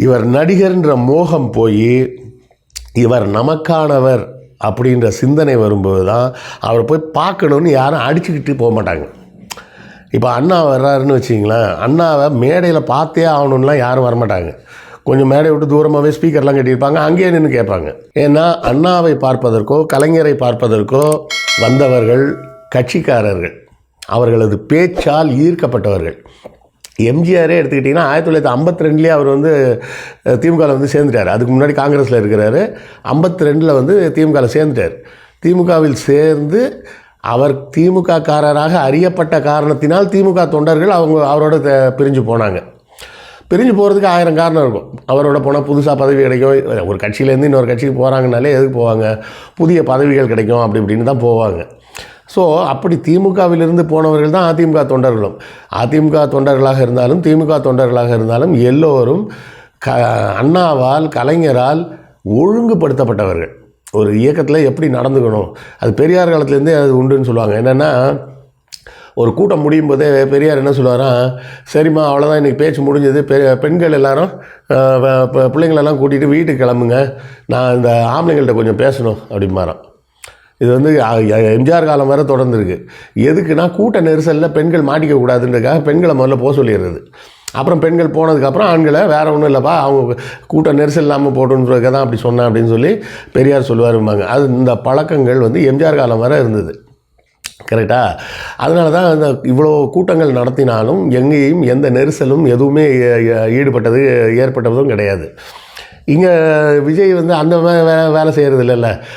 இவர் நடிகர்ன்ற மோகம் போய் இவர் நமக்கானவர் அப்படின்ற சிந்தனை வரும்போது தான் அவரை போய் பார்க்கணுன்னு யாரும் அடிச்சுக்கிட்டு போக மாட்டாங்க. இப்போ அண்ணா வர்றாருன்னு வச்சிங்களேன், அண்ணாவை மேடையில் பார்த்தே ஆகணுன்னெலாம் யாரும் வரமாட்டாங்க. கொஞ்சம் மேடை விட்டு தூரமாகவே ஸ்பீக்கர்லாம் கட்டியிருப்பாங்க, அங்கேயே நின்று கேட்பாங்க. ஏன்னா அண்ணாவை பார்ப்பதற்கோ கலைஞரை பார்ப்பதற்கோ வந்தவர்கள் கட்சிக்காரர்கள், அவர்களது பேச்சால் ஈர்க்கப்பட்டவர்கள். எம்ஜிஆரே எடுத்துக்கிட்டிங்கன்னா 1952 அவர் திமுகவில் சேர்ந்துட்டார். அதுக்கு முன்னாடி காங்கிரஸில் இருக்கிறாரு. 52 திமுகவில் சேர்ந்துட்டார். திமுகவில் சேர்ந்து அவர் திமுக காரராக அறியப்பட்ட காரணத்தினால் திமுக தொண்டர்கள் அவரோட பிரிஞ்சு போனாங்க. பிரிஞ்சு போகிறதுக்கு 1000 காரணம் இருக்கும். அவரோட போனால் புதுசாக பதவி கிடைக்கும். ஒரு கட்சியிலேருந்து இன்னொரு கட்சிக்கு போகிறாங்கனாலே எதுக்கு போவாங்க? புதிய பதவிகள் கிடைக்கும் அப்படி இப்படின்னு தான் போவாங்க. ஸோ அப்படி திமுகவிலிருந்து போனவர்கள் தான் அதிமுக தொண்டர்களும். அதிமுக தொண்டர்களாக இருந்தாலும் திமுக தொண்டர்களாக இருந்தாலும் எல்லோரும் அண்ணாவால் கலைஞரால் ஒழுங்குபடுத்தப்பட்டவர்கள். ஒரு இயக்கத்தில் எப்படி நடந்துக்கணும், அது பெரியார் காலத்துலேருந்தே அது உண்டுன்னு சொல்லுவாங்க. என்னென்னா, ஒரு கூட்டம் முடியும் போதே பெரியார் என்ன சொல்லுவாராம், சரிம்மா அவ்வளோதான் இன்றைக்கி பேச்சு முடிஞ்சது, பெண்கள் எல்லாரும் பிள்ளைங்களெல்லாம் கூட்டிகிட்டு வீட்டுக்கு கிளம்புங்க, நான் இந்த ஆம்பளைங்கள்ட்ட கொஞ்சம் பேசணும் அப்படிமாராம். இது எம்ஜிஆர் காலம் வரை தொடர்ந்துருக்கு. எதுக்குன்னா கூட்ட நெரிசலில் பெண்கள் மாட்டிக்கக்கூடாதுன்றதுக்காக பெண்களை முதல்ல போக சொல்லிடுறது. அப்புறம் பெண்கள் போனதுக்கப்புறம் ஆண்களை வேறு ஒன்றும் இல்லைப்பா, அவங்க கூட்ட நெரிசல் இல்லாமல் போட்டுன்றதுக்காக தான் அப்படி சொன்னேன் அப்படின்னு சொல்லி பெரியார் சொல்லுவாரும்பாங்க. அது இந்த பழக்கங்கள் எம்ஜிஆர் காலம் வரை இருந்தது. கரெக்டாக? அதனால தான் இவ்வளோ கூட்டங்கள் நடத்தினாலும் எங்கேயும் எந்த நெரிசலும் எதுவுமே ஏற்பட்டதும் கிடையாது. இங்கே விஜய் அந்த வேலை செய்கிறது இல்லைல்ல.